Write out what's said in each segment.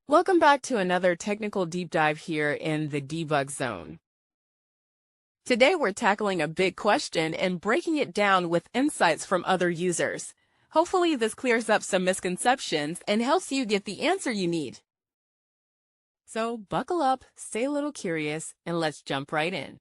Welcome back to another technical deep dive here in the debug zone. Today we're tackling a big question and breaking it down with insights from other users. Hopefully this clears up some misconceptions and helps you get the answer you need. So buckle up, stay a little curious, and let's jump right in.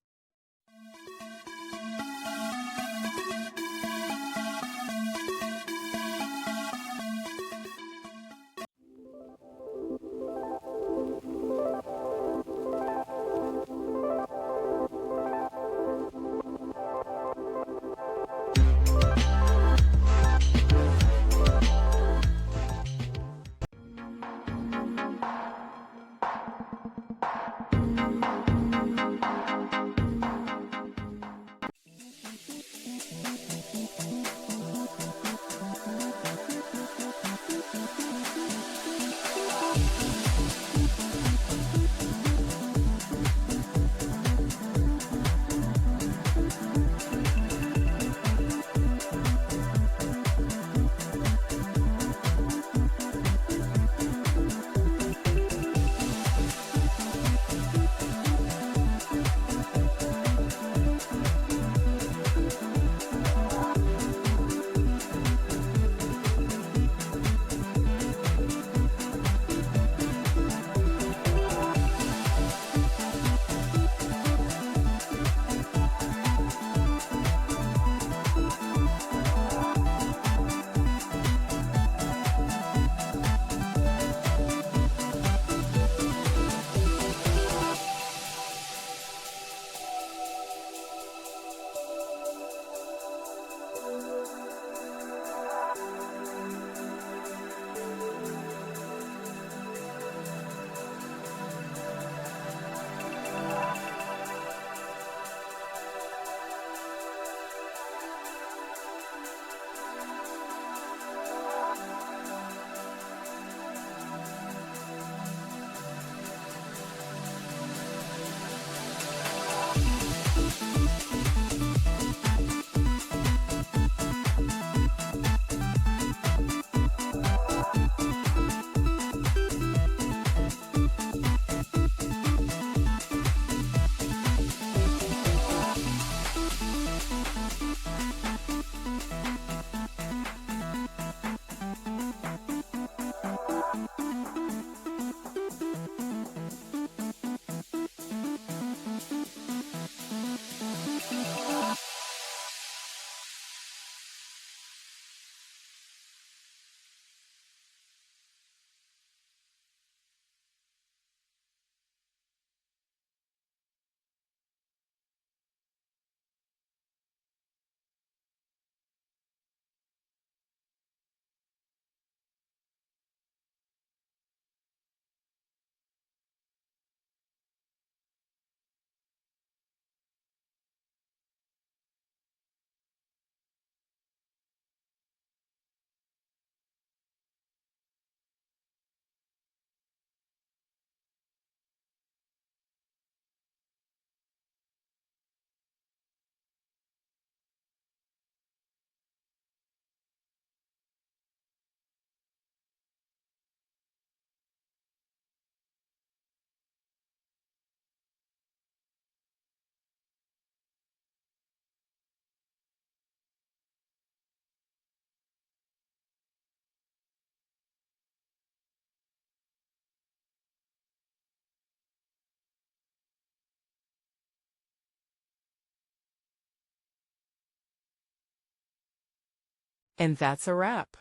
And that's a wrap.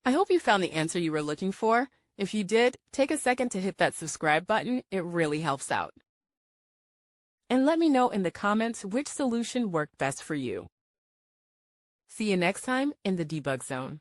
I hope you found the answer you were looking for. If you did, take a second to hit that subscribe button. It really helps out. And let me know in the comments which solution worked best for you. See you next time in the debug zone.